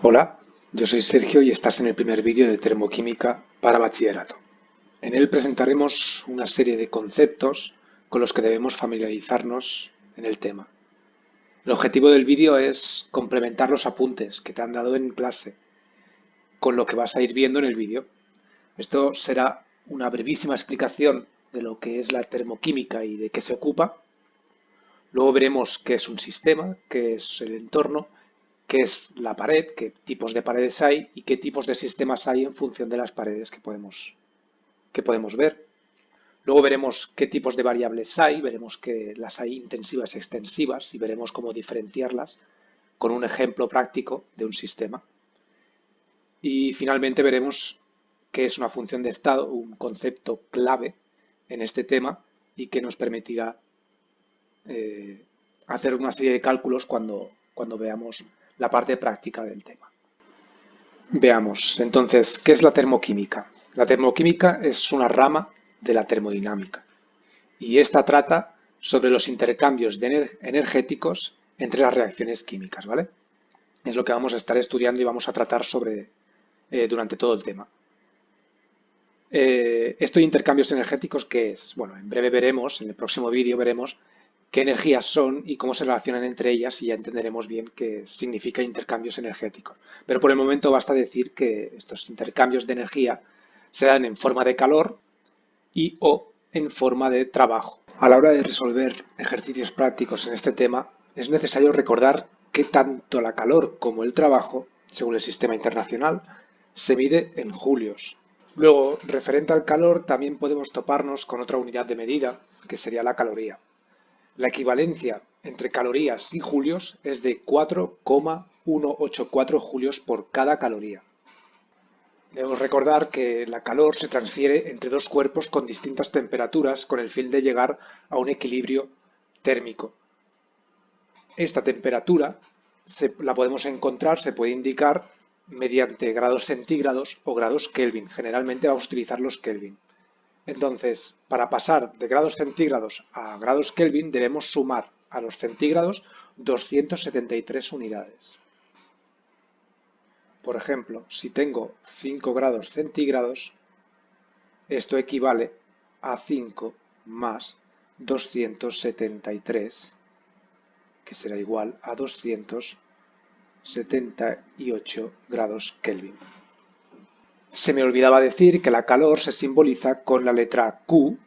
Hola, yo soy Sergio y estás en el primer vídeo de termoquímica para bachillerato. En él presentaremos una serie de conceptos con los que debemos familiarizarnos en el tema. El objetivo del vídeo es complementar los apuntes que te han dado en clase con lo que vas a ir viendo en el vídeo. Esto será una brevísima explicación de lo que es la termoquímica y de qué se ocupa. Luego veremos qué es un sistema, qué es el entorno, qué es la pared, qué tipos de paredes hay y qué tipos de sistemas hay en función de las paredes que podemos ver. Luego veremos qué tipos de variables hay, veremos que las hay intensivas y extensivas y veremos cómo diferenciarlas con un ejemplo práctico de un sistema. Y finalmente veremos qué es una función de estado, un concepto clave en este tema y que nos permitirá eh, hacer una serie de cálculos cuando veamos la parte práctica del tema. Veamos, entonces, ¿qué es la termoquímica? La termoquímica es una rama de la termodinámica y esta trata sobre los intercambios energéticos entre las reacciones químicas, ¿vale? Es lo que vamos a estar estudiando y vamos a tratar sobre durante todo el tema. Esto de intercambios energéticos, ¿qué es? Bueno, en breve veremos, en el próximo vídeo veremos qué energías son y cómo se relacionan entre ellas y ya entenderemos bien qué significa intercambios energéticos. Pero por el momento basta decir que estos intercambios de energía se dan en forma de calor y o en forma de trabajo. A la hora de resolver ejercicios prácticos en este tema, es necesario recordar que tanto la calor como el trabajo, según el sistema internacional, se mide en julios. Luego, referente al calor, también podemos toparnos con otra unidad de medida, que sería la caloría. La equivalencia entre calorías y julios es de 4,184 julios por cada caloría. Debemos recordar que la calor se transfiere entre dos cuerpos con distintas temperaturas con el fin de llegar a un equilibrio térmico. Esta temperatura la podemos encontrar, se puede indicar mediante grados centígrados o grados Kelvin. Generalmente vamos a utilizar los Kelvin. Entonces, para pasar de grados centígrados a grados Kelvin debemos sumar a los centígrados 273 unidades. Por ejemplo, si tengo 5 grados centígrados, esto equivale a 5 más 273, que será igual a 278 grados Kelvin. Se me olvidaba decir que la calor se simboliza con la letra Q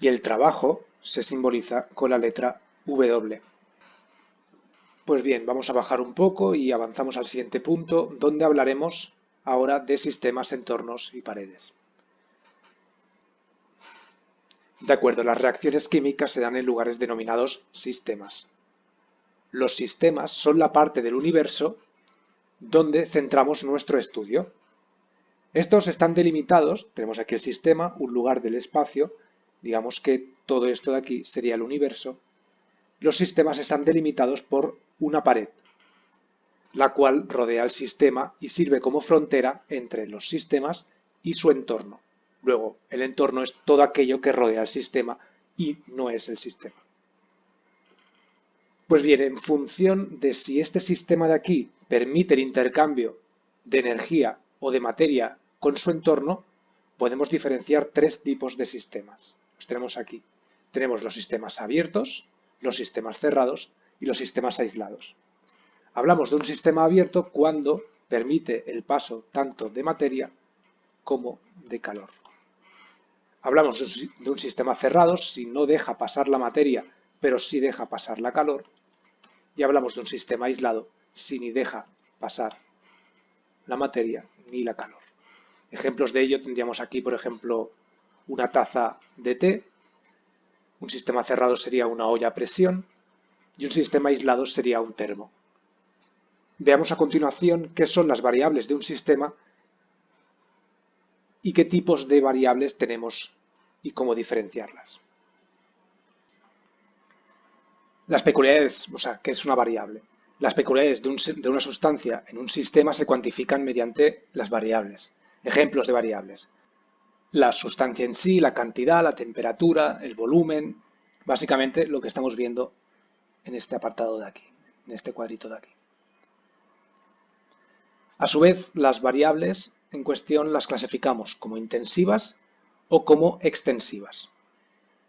y el trabajo se simboliza con la letra W. Pues bien, vamos a bajar un poco y avanzamos al siguiente punto, donde hablaremos ahora de sistemas, entornos y paredes. De acuerdo, las reacciones químicas se dan en lugares denominados sistemas. Los sistemas son la parte del universo donde centramos nuestro estudio. Estos están delimitados, tenemos aquí el sistema, un lugar del espacio, digamos que todo esto de aquí sería el universo. Los sistemas están delimitados por una pared, la cual rodea el sistema y sirve como frontera entre los sistemas y su entorno. Luego, el entorno es todo aquello que rodea el sistema y no es el sistema. Pues bien, en función de si este sistema de aquí permite el intercambio de energía o de materia con su entorno, podemos diferenciar tres tipos de sistemas. Los tenemos aquí. Tenemos los sistemas abiertos, los sistemas cerrados y los sistemas aislados. Hablamos de un sistema abierto cuando permite el paso tanto de materia como de calor. Hablamos de un sistema cerrado si no deja pasar la materia, pero sí deja pasar la calor. Y hablamos de un sistema aislado si ni deja pasar la materia ni la calor. Ejemplos de ello tendríamos aquí, por ejemplo, una taza de té. Un sistema cerrado sería una olla a presión y un sistema aislado sería un termo. Veamos a continuación qué son las variables de un sistema y qué tipos de variables tenemos y cómo diferenciarlas. Las peculiaridades, o sea, ¿qué es una variable? Las peculiaridades de una sustancia en un sistema se cuantifican mediante las variables. Ejemplos de variables. La sustancia en sí, la cantidad, la temperatura, el volumen, básicamente lo que estamos viendo en este apartado de aquí, en este cuadrito de aquí. A su vez, las variables en cuestión las clasificamos como intensivas o como extensivas,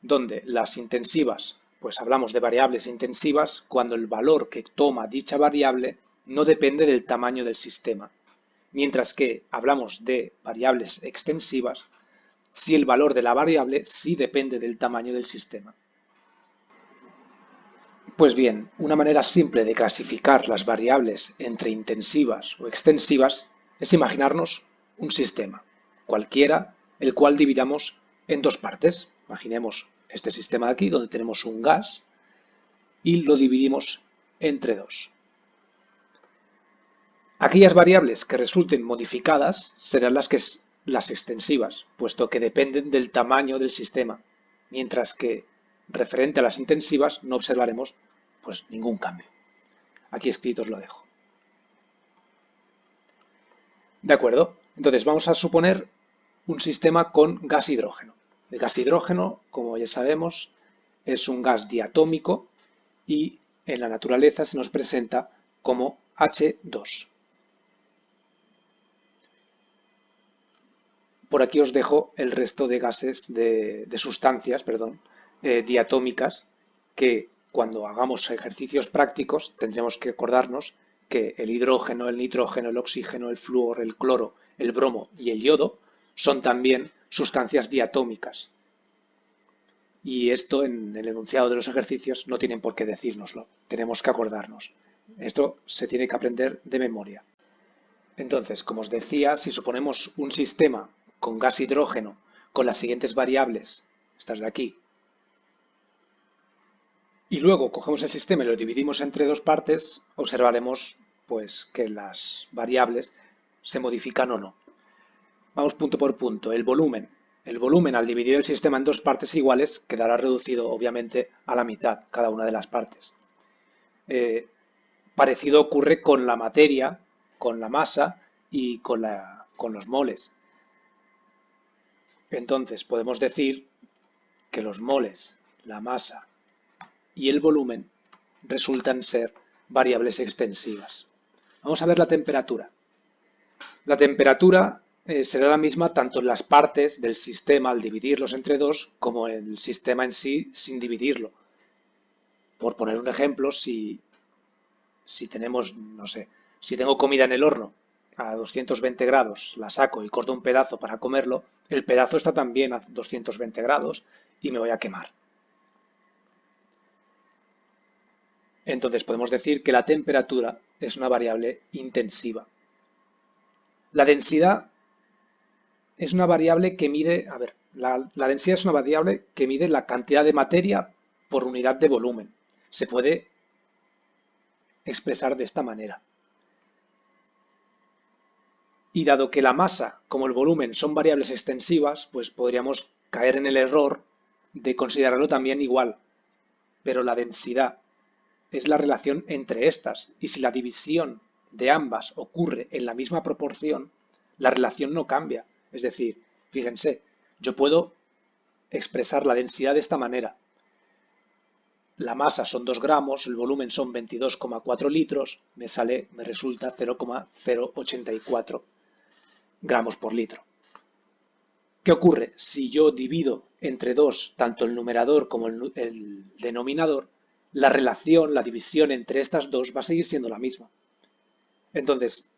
donde las intensivas, pues hablamos de variables intensivas cuando el valor que toma dicha variable no depende del tamaño del sistema, mientras que hablamos de variables extensivas si el valor de la variable sí depende del tamaño del sistema. Pues bien, una manera simple de clasificar las variables entre intensivas o extensivas es imaginarnos un sistema, cualquiera, el cual dividamos en dos partes. Imaginemos este sistema de aquí, donde tenemos un gas, y lo dividimos entre dos. Aquellas variables que resulten modificadas serán las extensivas, puesto que dependen del tamaño del sistema, mientras que referente a las intensivas no observaremos pues ningún cambio. Aquí escrito os lo dejo. De acuerdo, entonces vamos a suponer un sistema con gas hidrógeno. El gas hidrógeno, como ya sabemos, es un gas diatómico y en la naturaleza se nos presenta como H2. Por aquí os dejo el resto de gases, de sustancias, perdón, diatómicas que cuando hagamos ejercicios prácticos tendremos que acordarnos que el hidrógeno, el nitrógeno, el oxígeno, el flúor, el cloro, el bromo y el yodo son también sustancias diatómicas. Y esto en el enunciado de los ejercicios no tienen por qué decírnoslo, tenemos que acordarnos. Esto se tiene que aprender de memoria. Entonces, como os decía, si suponemos un sistema con gas hidrógeno con las siguientes variables, estas de aquí, y luego cogemos el sistema y lo dividimos entre dos partes, observaremos pues que las variables se modifican o no. Vamos punto por punto. El volumen. El volumen al dividir el sistema en dos partes iguales quedará reducido obviamente a la mitad cada una de las partes. Parecido ocurre con la materia, con la masa y con los moles. Entonces podemos decir que los moles, la masa y el volumen resultan ser variables extensivas. Vamos a ver la temperatura. La temperatura será la misma tanto en las partes del sistema al dividirlos entre dos como en el sistema en sí sin dividirlo. Por poner un ejemplo, si tenemos, no sé, si tengo comida en el horno a 220 grados, la saco y corto un pedazo para comerlo, el pedazo está también a 220 grados y me voy a quemar. Entonces podemos decir que la temperatura es una variable intensiva. La densidad es una variable que mide, a ver, la densidad es una variable que mide la cantidad de materia por unidad de volumen. Se puede expresar de esta manera. Y dado que la masa como el volumen son variables extensivas, pues podríamos caer en el error de considerarlo también igual. Pero la densidad es la relación entre estas, y si la división de ambas ocurre en la misma proporción, la relación no cambia. Es decir, fíjense, yo puedo expresar la densidad de esta manera. La masa son 2 gramos, el volumen son 22,4 litros, me resulta 0,084 gramos por litro. ¿Qué ocurre? Si yo divido entre 2 tanto el numerador como el denominador, la relación, la división entre estas dos va a seguir siendo la misma. Entonces,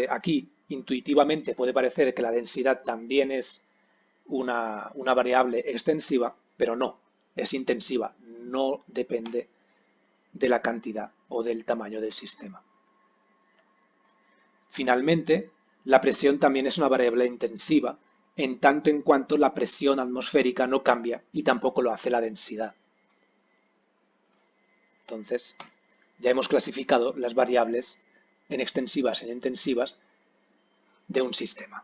aquí intuitivamente puede parecer que la densidad también es una variable extensiva, pero no, es intensiva, no depende de la cantidad o del tamaño del sistema. Finalmente, la presión también es una variable intensiva, en tanto en cuanto la presión atmosférica no cambia y tampoco lo hace la densidad. Entonces, ya hemos clasificado las variables en extensivas e intensivas de un sistema.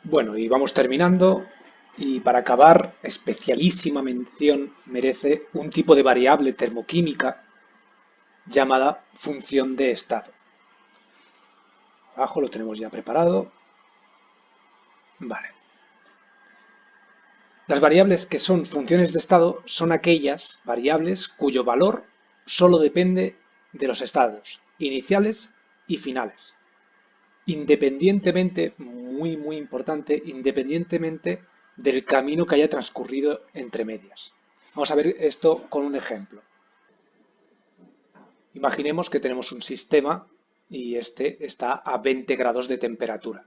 Bueno, y vamos terminando. Y para acabar, especialísima mención merece un tipo de variable termoquímica llamada función de estado. Abajo lo tenemos ya preparado. Vale. Las variables que son funciones de estado son aquellas variables cuyo valor solo depende de los estados iniciales y finales, independientemente, muy importante, independientemente del camino que haya transcurrido entre medias. Vamos a ver esto con un ejemplo. Imaginemos que tenemos un sistema y este está a 20 grados de temperatura.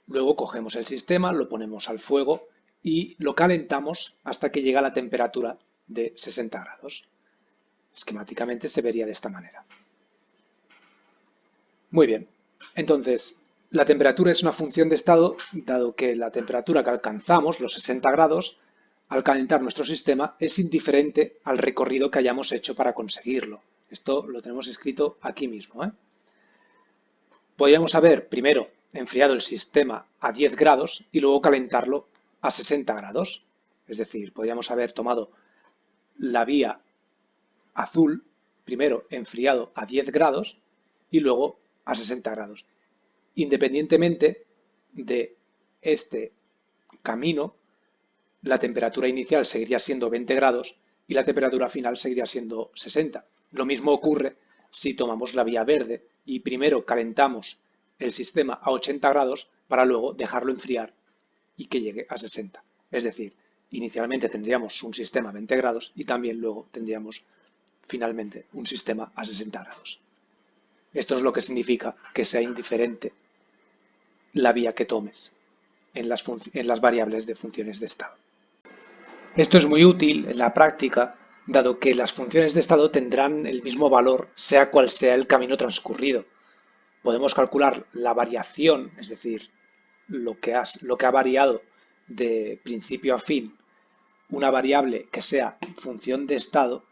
Luego cogemos el sistema, lo ponemos al fuego y lo calentamos hasta que llega a la temperatura de 60 grados. Esquemáticamente se vería de esta manera. Muy bien, entonces la temperatura es una función de estado, dado que la temperatura que alcanzamos, los 60 grados, al calentar nuestro sistema es indiferente al recorrido que hayamos hecho para conseguirlo. Esto lo tenemos escrito aquí mismo, ¿eh? Podríamos haber primero enfriado el sistema a 10 grados y luego calentarlo a 60 grados. Es decir, podríamos haber tomado la vía azul, primero enfriado a 10 grados y luego a 60 grados. Independientemente de este camino, la temperatura inicial seguiría siendo 20 grados y la temperatura final seguiría siendo 60. Lo mismo ocurre si tomamos la vía verde y primero calentamos el sistema a 80 grados para luego dejarlo enfriar y que llegue a 60. Es decir, inicialmente tendríamos un sistema a 20 grados y también luego tendríamos finalmente un sistema a 60 grados. Esto es lo que significa que sea indiferente la vía que tomes en las variables de funciones de estado. Esto es muy útil en la práctica, dado que las funciones de estado tendrán el mismo valor, sea cual sea el camino transcurrido. Podemos calcular la variación, es decir, lo que ha variado de principio a fin, una variable que sea función de estado,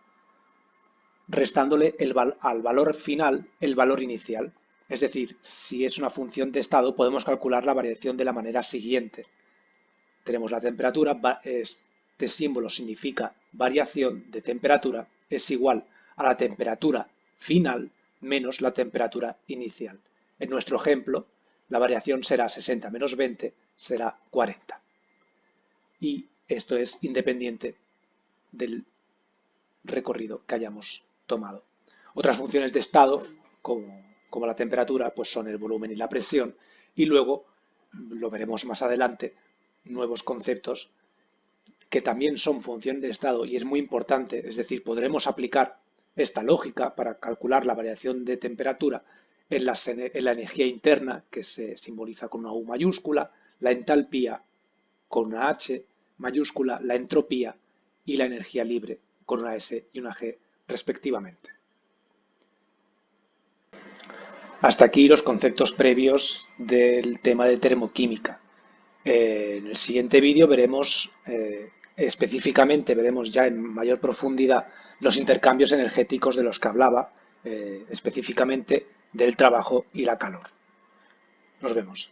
restándole al valor final el valor inicial. Es decir, si es una función de estado, podemos calcular la variación de la manera siguiente. Tenemos la temperatura, este símbolo significa variación de temperatura, es igual a la temperatura final menos la temperatura inicial. En nuestro ejemplo, la variación será 60 menos 20, será 40. Y esto es independiente del recorrido que hayamos tomado. Otras funciones de estado, como la temperatura, pues son el volumen y la presión. Y luego, lo veremos más adelante, nuevos conceptos que también son función de estado y es muy importante, es decir, podremos aplicar esta lógica para calcular la variación de temperatura en la energía interna, que se simboliza con una U mayúscula, la entalpía con una H mayúscula, la entropía y la energía libre con una S y una G respectivamente. Hasta aquí los conceptos previos del tema de termoquímica. En el siguiente vídeo veremos específicamente, veremos ya en mayor profundidad los intercambios energéticos de los que hablaba, específicamente del trabajo y la calor. Nos vemos.